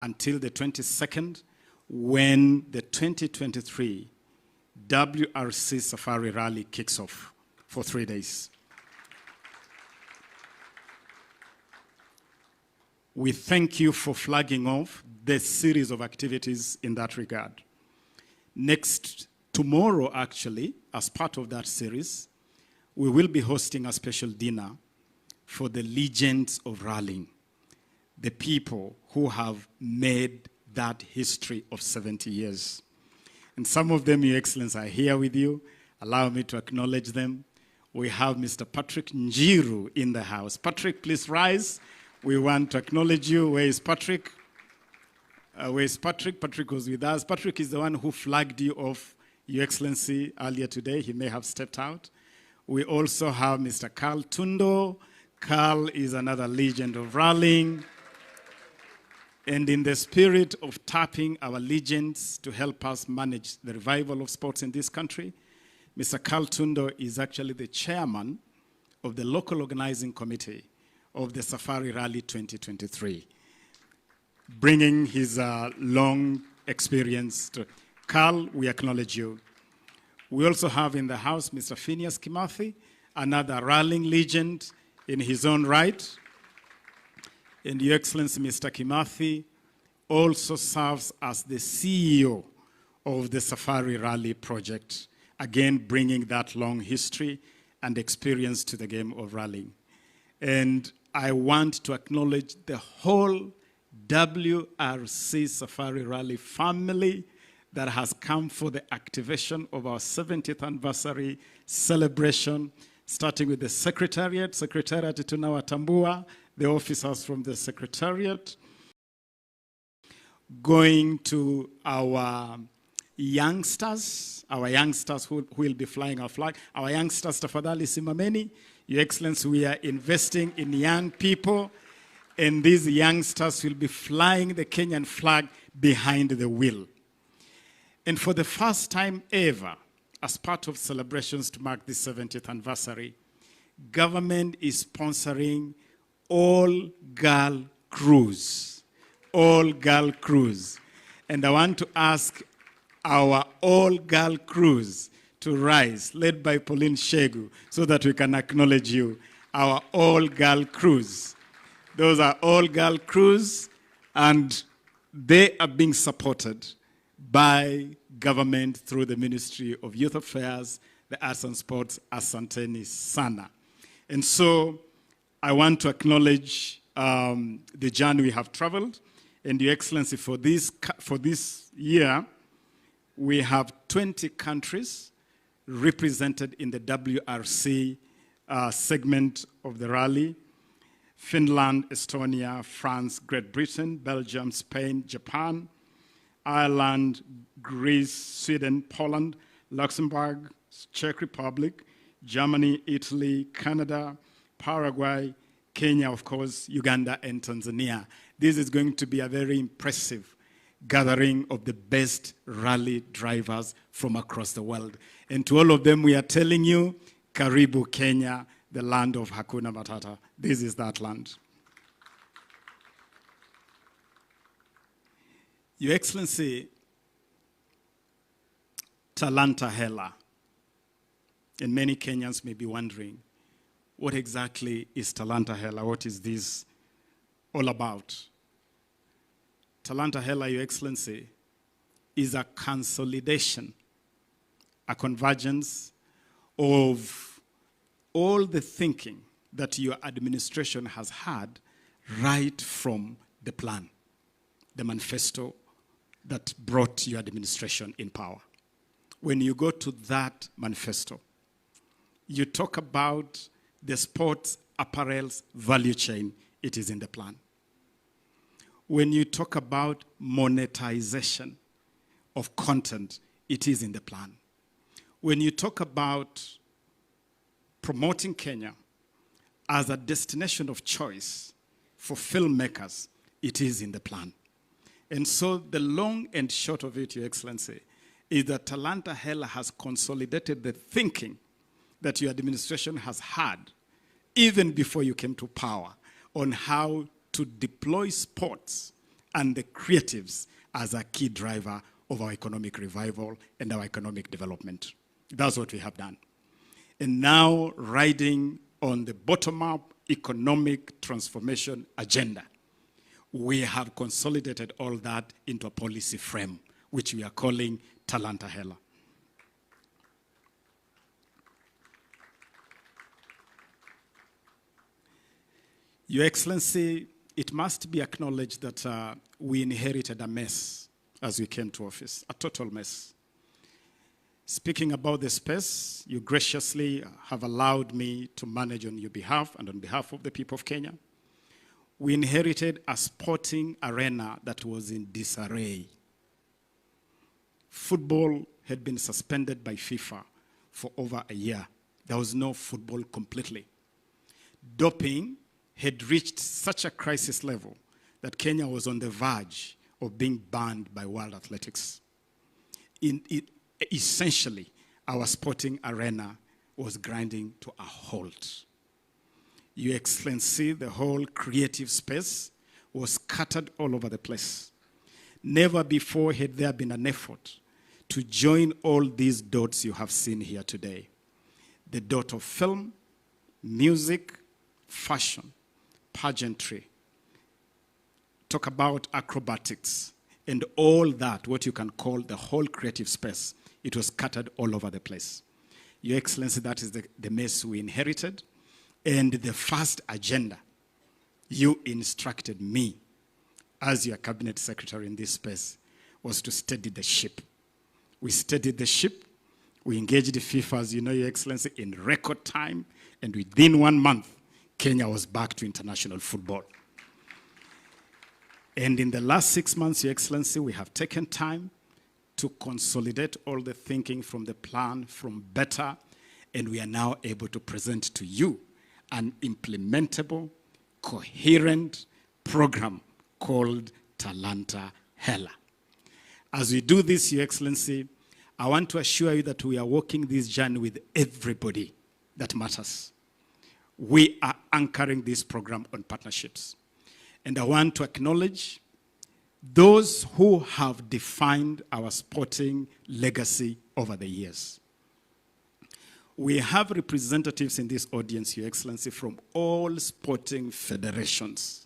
until the 22nd, when the 2023 WRC Safari Rally kicks off for 3 days. We thank you for flagging off the series of activities in that regard. Tomorrow, actually, as part of that series, we will be hosting a special dinner for the legends of rallying, the people who have made that history of 70 years. And some of them, Your Excellency, are here with you. Allow me to acknowledge them. We have Mr. Patrick Njiru in the house. Patrick, please rise. We want to acknowledge you. Where is Patrick? Where is Patrick? Patrick was with us. Patrick is the one who flagged you off, Your Excellency, earlier today. He may have stepped out. We also have Mr. Carl Tundo. Carl is another legend of rallying. And in the spirit of tapping our legends to help us manage the revival of sports in this country, Mr. Carl Tundo is actually the chairman of the local organizing committee of the Safari Rally 2023, bringing his long experience to. Carl, we acknowledge you. We also have in the house Mr. Phineas Kimathi, another rallying legend in his own right. And Your Excellency, Mr. Kimathi also serves as the CEO of the Safari Rally project, again bringing that long history and experience to the game of rallying. And I want to acknowledge the whole WRC Safari Rally family that has come for the activation of our 70th anniversary celebration, starting with the Secretariat tunawatambua, the officers from the Secretariat, going to our youngsters who will be flying our flag. Our youngsters, tafadhali simameni. Your Excellency, we are investing in young people, and these youngsters will be flying the Kenyan flag behind the wheel. And for the first time ever, as part of celebrations to mark the 70th anniversary, government is sponsoring all-girl cruise. All-girl cruise. And I want to ask our all-girl cruise to rise, led by Pauline Shegu, so that we can acknowledge you. Our all-girl cruise. Those are all-girl cruise, and they are being supported by government through the Ministry of Youth Affairs, the Arts and Sports, Asanteni Sana. And so I want to acknowledge the journey we have traveled. And Your Excellency, for this year, we have 20 countries represented in the WRC segment of the rally. Finland, Estonia, France, Great Britain, Belgium, Spain, Japan, Ireland, Greece, Sweden, Poland, Luxembourg, Czech Republic, Germany, Italy, Canada, Paraguay, Kenya, of course, Uganda, and Tanzania. This is going to be a very impressive gathering of the best rally drivers from across the world. And to all of them, we are telling you, Karibu Kenya, the land of Hakuna Matata. This is that land. Your Excellency, Talanta Hela. And many Kenyans may be wondering, what exactly is Talanta Hela? What is this all about? Talanta Hela, Your Excellency, is a consolidation, a convergence of all the thinking that your administration has had right from the plan, the manifesto that brought your administration in power. When you go to that manifesto, you talk about the sports apparel's value chain, it is in the plan. When you talk about monetization of content, it is in the plan. When you talk about promoting Kenya as a destination of choice for filmmakers, it is in the plan. And so the long and short of it, Your Excellency, is that Talanta Hela has consolidated the thinking that your administration has had, even before you came to power, on how to deploy sports, and the creatives as a key driver of our economic revival and our economic development. That's what we have done. And now, riding on the bottom-up economic transformation agenda, we have consolidated all that into a policy frame, which we are calling Talanta Hela. Your Excellency, it must be acknowledged that we inherited a mess as we came to office, a total mess. Speaking about the space, you graciously have allowed me to manage on your behalf and on behalf of the people of Kenya. We inherited a sporting arena that was in disarray. Football had been suspended by FIFA for over a year. There was no football completely. Doping had reached such a crisis level that Kenya was on the verge of being banned by World Athletics. Essentially, our sporting arena was grinding to a halt. Your Excellency, the whole creative space was scattered all over the place. Never before had there been an effort to join all these dots you have seen here today. The dot of film, music, fashion, pageantry, talk about acrobatics, and all that, what you can call the whole creative space. It was scattered all over the place. Your Excellency, that is the mess we inherited. And the first agenda, you instructed me as your cabinet secretary in this space, was to steady the ship. We steadied the ship. We engaged the FIFA, as you know, Your Excellency, in record time. And within 1 month, Kenya was back to international football. And in the last 6 months, Your Excellency, we have taken time to consolidate all the thinking from the plan, from better, and we are now able to present to you an implementable, coherent program called Talanta Hela. As we do this, Your Excellency, I want to assure you that we are walking this journey with everybody that matters. We are anchoring this program on partnerships. And I want to acknowledge those who have defined our sporting legacy over the years. We have representatives in this audience, Your Excellency, from all sporting federations.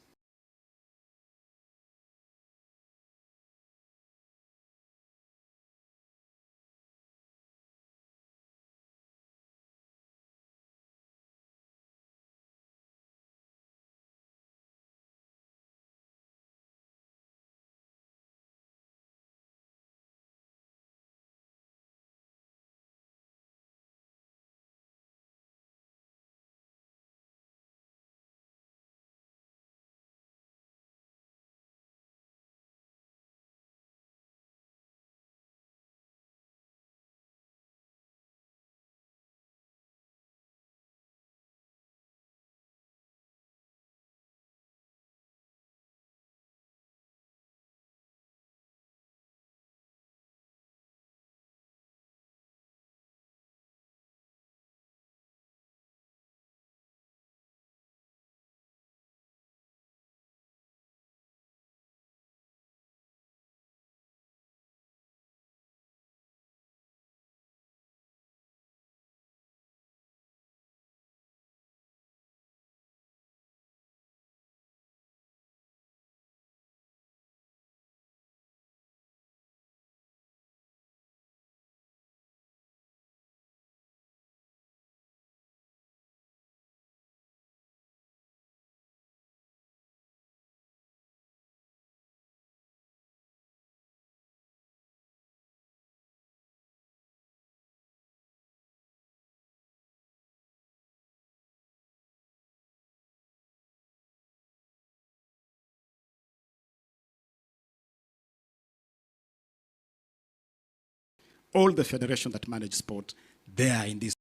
All the federations that manage sport, they are in this.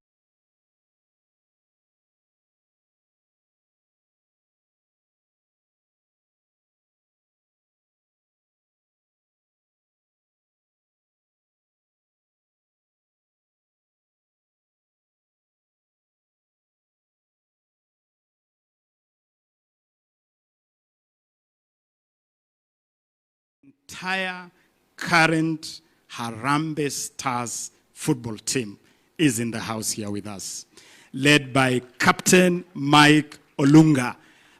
entire current Harambee Stars football team is in the house here with us, led by Captain Mike Olunga.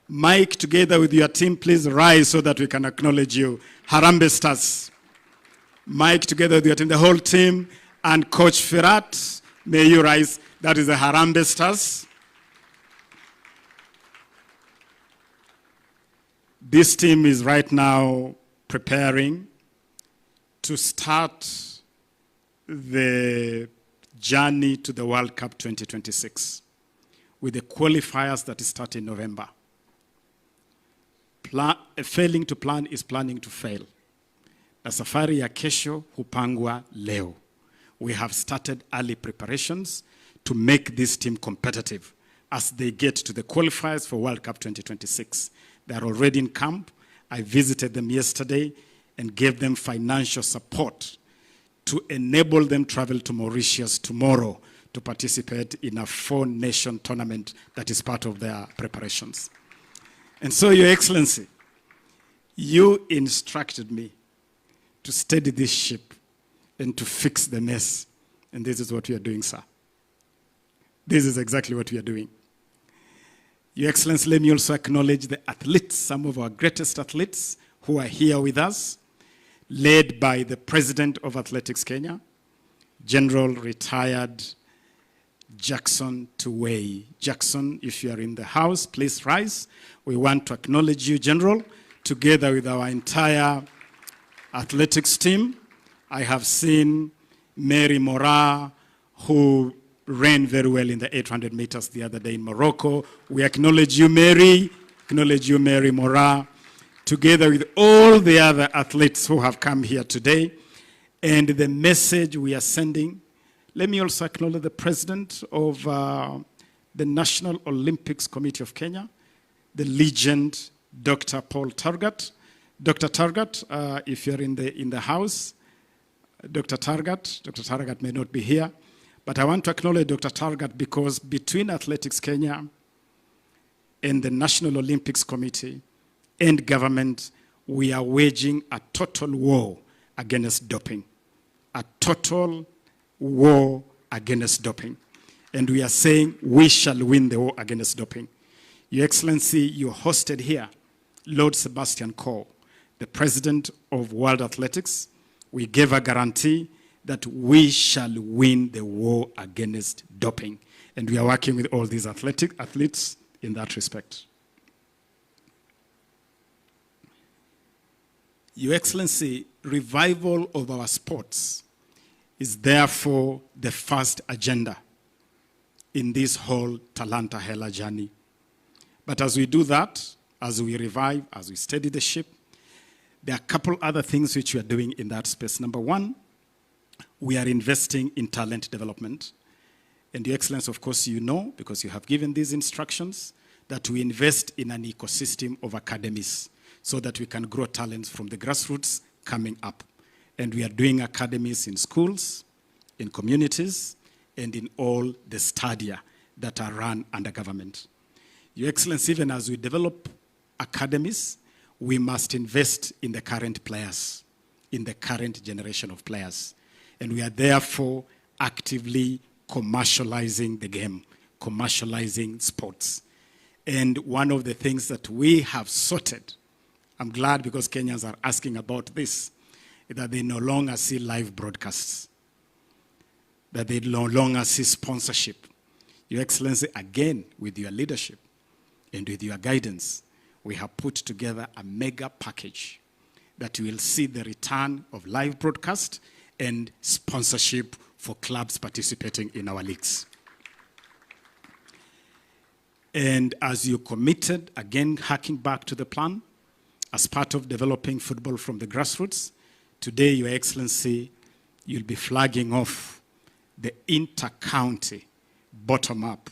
Mike, together with your team, please rise so that we can acknowledge you. Harambee Stars. Mike, together with your team, the whole team, and Coach Firat, may you rise. That is the Harambee Stars. This team is right now preparing to start the journey to the World Cup 2026 with the qualifiers that start in November. Failing to plan is planning to fail. Na safari ya kesho hupangwa leo. We have started early preparations to make this team competitive as they get to the qualifiers for World Cup 2026. They are already in camp. I visited them yesterday and gave them financial support to enable them travel to Mauritius tomorrow to participate in a 4-nation tournament that is part of their preparations. And so, Your Excellency, you instructed me to steady this ship and to fix the mess. And this is what we are doing, sir. This is exactly what we are doing. Your Excellency, let me also acknowledge the athletes, some of our greatest athletes who are here with us, led by the President of Athletics Kenya, General Retired Jackson Tuwei. Jackson, if you are in the house, please rise. We want to acknowledge you, General, together with our entire athletics team. I have seen Mary Mora, who ran very well in the 800 meters the other day in Morocco. We acknowledge you, Mary. Acknowledge you, Mary Mora, together with all the other athletes who have come here today. And the message we are sending, let me also acknowledge the President of the National Olympics Committee of Kenya, the legend, Dr. Paul Targat. Dr. Targat, if you're in the house, Dr. Targat may not be here, but I want to acknowledge Dr. Targat because between Athletics Kenya and the National Olympics Committee and government, we are waging a total war against doping. A total war against doping. And we are saying we shall win the war against doping. Your Excellency, you hosted here Lord Sebastian Coe, the President of World Athletics. We gave a guarantee that we shall win the war against doping. And we are working with all these athletes in that respect. Your Excellency, revival of our sports is therefore the first agenda in this whole Talanta Hela journey. But as we do that, as we revive, as we steady the ship, there are a couple other things which we are doing in that space. Number one, we are investing in talent development. And Your Excellency, of course, you know, because you have given these instructions, that we invest in an ecosystem of academies so that we can grow talents from the grassroots coming up. And we are doing academies in schools, in communities, and in all the stadia that are run under government. Your Excellency, even as we develop academies, we must invest in the current players, in the current generation of players. And we are therefore actively commercializing the game, commercializing sports. And one of the things that we have sorted, I'm glad because Kenyans are asking about this, is that they no longer see live broadcasts, that they no longer see sponsorship. Your Excellency, again, with your leadership and with your guidance, we have put together a mega package that will see the return of live broadcast and sponsorship for clubs participating in our leagues. And as you committed, again, harking back to the plan, as part of developing football from the grassroots, today, Your Excellency, you'll be flagging off the inter-county, bottom-up,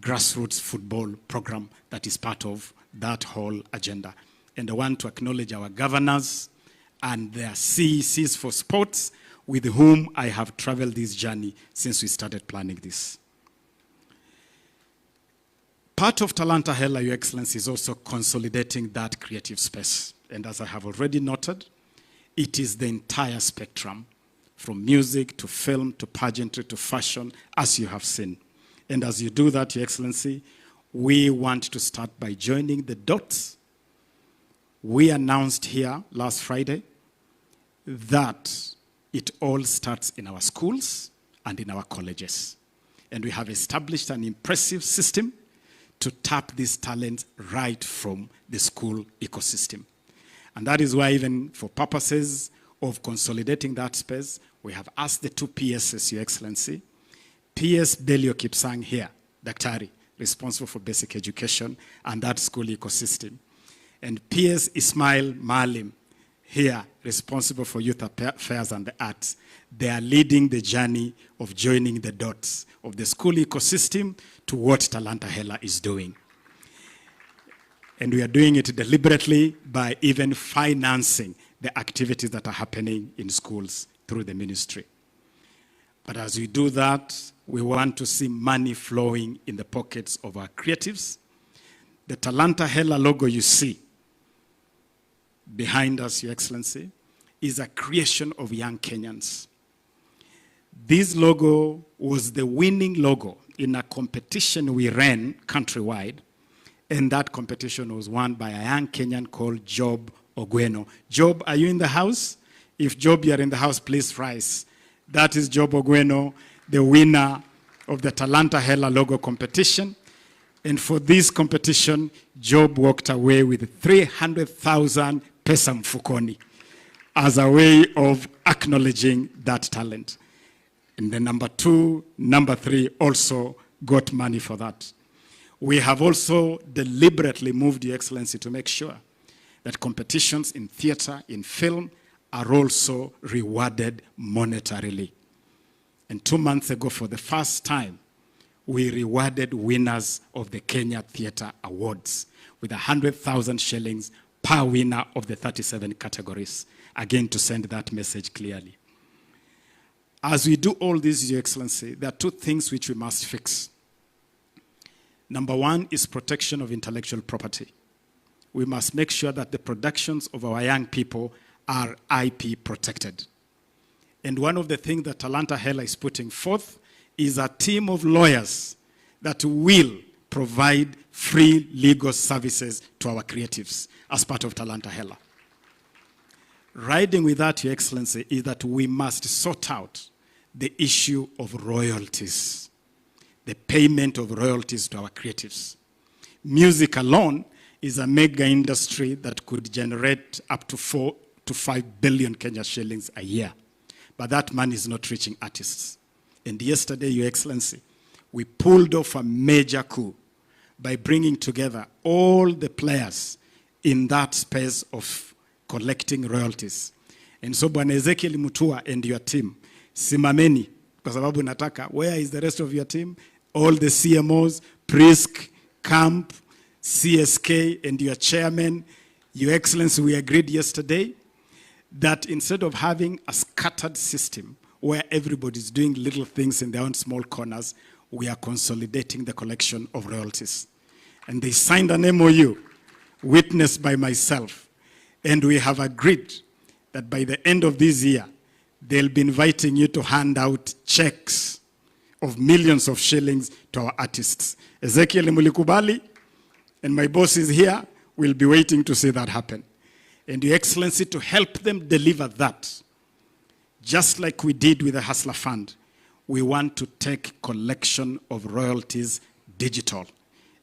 grassroots football program that is part of that whole agenda. And I want to acknowledge our governors and their CECs for sports with whom I have traveled this journey since we started planning this. Part of Talanta Hela, Your Excellency, is also consolidating that creative space. And as I have already noted, It is the entire spectrum, from music to film to pageantry to fashion, as you have seen. And as you do that, Your Excellency, we want to start by joining the dots. We announced here last Friday that it all starts in our schools and in our colleges. And we have established an impressive system to tap these talents right from the school ecosystem. And that is why, even for purposes of consolidating that space, we have asked the two PSs, Your Excellency, PS Belio Kipsang here, Daktari, responsible for basic education and that school ecosystem, and PS Ismail Malim here, responsible for youth affairs and the arts. They are leading the journey of joining the dots of the school ecosystem to what Talanta Hela is doing. And we are doing it deliberately by even financing the activities that are happening in schools through the ministry. But as we do that, we want to see money flowing in the pockets of our creatives. The Talanta Hela logo you see behind us, Your Excellency, is a creation of young Kenyans. This logo was the winning logo in a competition we ran countrywide, and that competition was won by a young Kenyan called Job Ogweno. Job, are you in the house? If Job, you are in the house, please rise. That is Job Ogweno, the winner of the Talanta Hela logo competition. And for this competition, Job walked away with 300,000 pesa mfukoni as a way of acknowledging that talent. And the number 2, number 3 also got money for that. We have also deliberately moved, Your Excellency, to make sure that competitions in theater, in film, are also rewarded monetarily. And 2 months ago, for the first time, we rewarded winners of the Kenya Theatre Awards with 100,000 shillings per winner of the 37 categories. Again, to send that message clearly. As we do all this, Your Excellency, there are 2 things which we must fix. Number 1 is protection of intellectual property. We must make sure that the productions of our young people are IP protected. And one of the things that Talanta Hela is putting forth is a team of lawyers that will provide free legal services to our creatives as part of Talanta Hela. Riding with that, Your Excellency, is that we must sort out the issue of royalties, the payment of royalties to our creatives. Music alone is a mega industry that could generate up to 4 to 5 billion Kenya shillings a year. But that money is not reaching artists. And yesterday, Your Excellency, we pulled off a major coup by bringing together all the players in that space of collecting royalties. And so, Bwana Ezekiel Mutua and your team, simameni, kwa sababu nataka, where is the rest of your team? All the CMOs, Prisk, Camp, CSK, and your chairman. Your Excellency, we agreed yesterday that instead of having a scattered system where everybody's doing little things in their own small corners, we are consolidating the collection of royalties. And they signed an MOU, witnessed by myself, and we have agreed that by the end of this year, they'll be inviting you to hand out checks of millions of shillings to our artists. Ezekiel Mulikubali and my boss is here. We'll be waiting to see that happen. And Your Excellency, to help them deliver that, just like we did with the Hustler Fund, we want to take collection of royalties digital.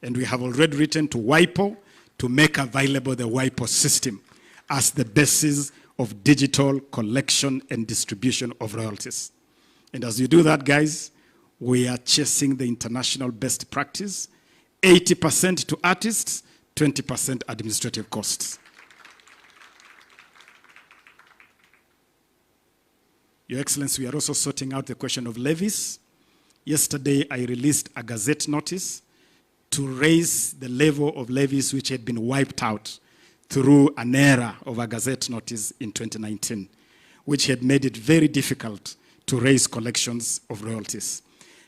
And we have already written to WIPO to make available the WIPO system as the basis of digital collection and distribution of royalties. And as you do that, guys, we are chasing the international best practice, 80% to artists, 20% administrative costs. Your Excellency, we are also sorting out the question of levies. Yesterday, I released a gazette notice to raise the level of levies which had been wiped out through an error of a gazette notice in 2019, which had made it very difficult to raise collections of royalties.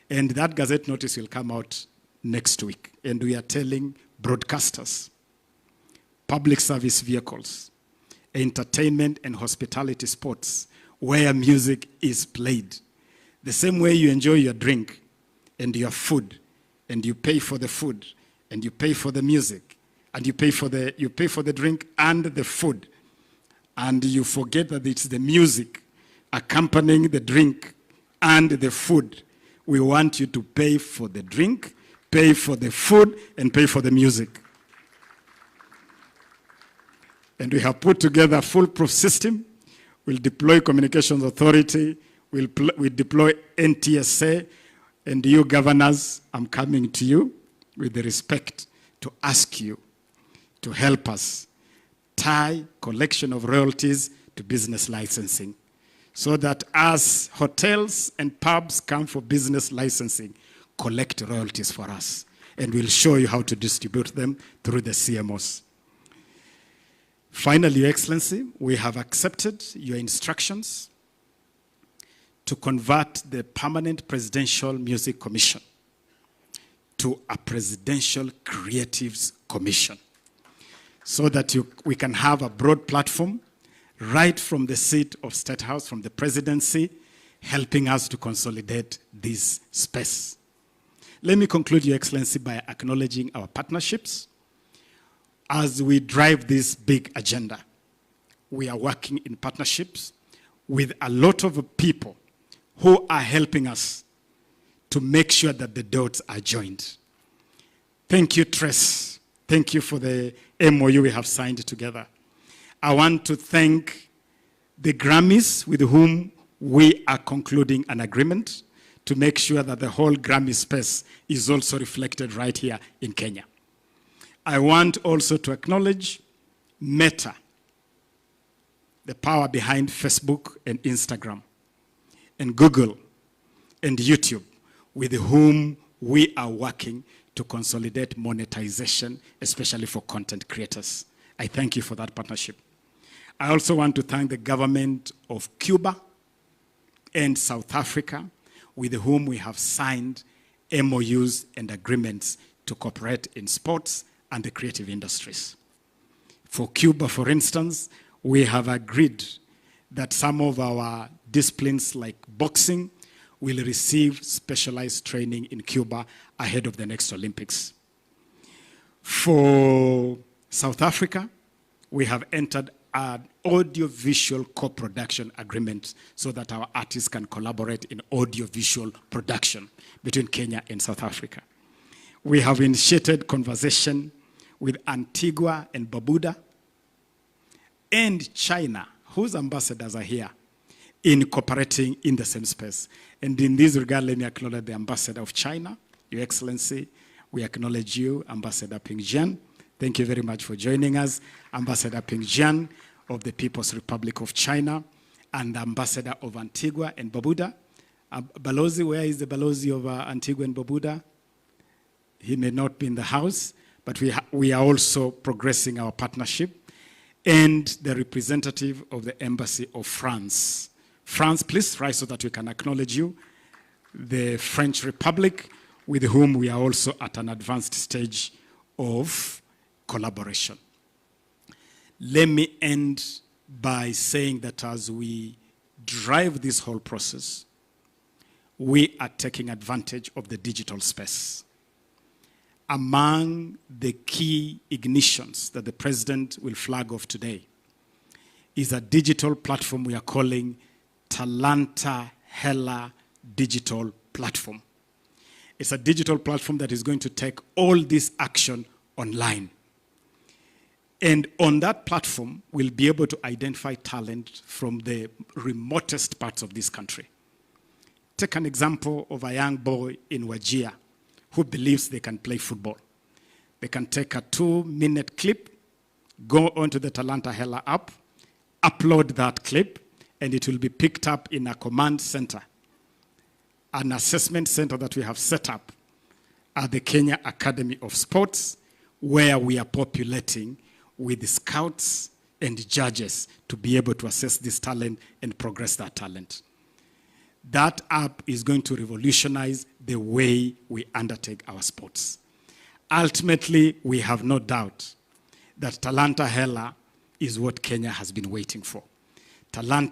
And that gazette notice will come out next week. And we are telling broadcasters, public service vehicles, entertainment, and hospitality spots where music is played. The same way you enjoy your drink and your food, and you pay for the food, and you pay for the music, and you pay for the drink and the food, and you forget that it's the music accompanying the drink and the food. We want you to pay for the drink, pay for the food, and pay for the music. And we have put together a foolproof system. We'll deploy Communications Authority. We'll deploy NTSA. And you governors, I'm coming to you with the respect to ask you to help us tie collection of royalties to business licensing, so that as hotels and pubs come for business licensing, collect royalties for us. And we'll show you how to distribute them through the CMOs. Finally, Your Excellency, we have accepted your instructions to convert the Permanent Presidential Music Commission to a Presidential Creatives Commission, so that we can have a broad platform right from the seat of State House, from the presidency, helping us to consolidate this space. Let me conclude, Your Excellency, by acknowledging our partnerships. As we drive this big agenda, we are working in partnerships with a lot of people who are helping us to make sure that the dots are joined. Thank you, Tres. Thank you for the MOU we have signed together. I want to thank the Grammys with whom we are concluding an agreement to make sure that the whole Grammy space is also reflected right here in Kenya. I want also to acknowledge Meta, the power behind Facebook and Instagram, and Google and YouTube, with whom we are working to consolidate monetization, especially for content creators. I thank you for that partnership. I also want to thank the government of Cuba and South Africa, with whom we have signed MOUs and agreements to cooperate in sports and the creative industries. For Cuba, for instance, we have agreed that some of our disciplines like boxing will receive specialized training in Cuba ahead of the next Olympics. For South Africa, we have entered an audio-visual co-production agreement so that our artists can collaborate in audio-visual production between Kenya and South Africa. We have initiated conversation with Antigua and Barbuda and China, whose ambassadors are here, in cooperating in the same space. And in this regard, let me acknowledge the ambassador of China, Your Excellency. We acknowledge you, Ambassador Ping Jian. Thank you very much for joining us. Ambassador Ping Jian of the People's Republic of China, and the ambassador of Antigua and Barbuda. Balozi, where is the Balozi of Antigua and Barbuda? He may not be in the house, but we are also progressing our partnership. And the representative of the Embassy of France. France, please rise so that we can acknowledge you. The French Republic, with whom we are also at an advanced stage of collaboration. Let me end by saying that as we drive this whole process, we are taking advantage of the digital space. Among the key ignitions that the president will flag off today is a digital platform we are calling Talanta Hela Digital Platform. It's a digital platform that is going to take all this action online. And on that platform, we'll be able to identify talent from the remotest parts of this country. Take an example of a young boy in Wajir who believes they can play football. They can take a 2-minute clip, go onto the Talanta Hela app, upload that clip, and it will be picked up in a command center, an assessment center that we have set up at the Kenya Academy of Sports, where we are populating with scouts and judges to be able to assess this talent and progress that talent. That app is going to revolutionize the way we undertake our sports. Ultimately, we have no doubt that Talanta Hela is what Kenya has been waiting for. Talanta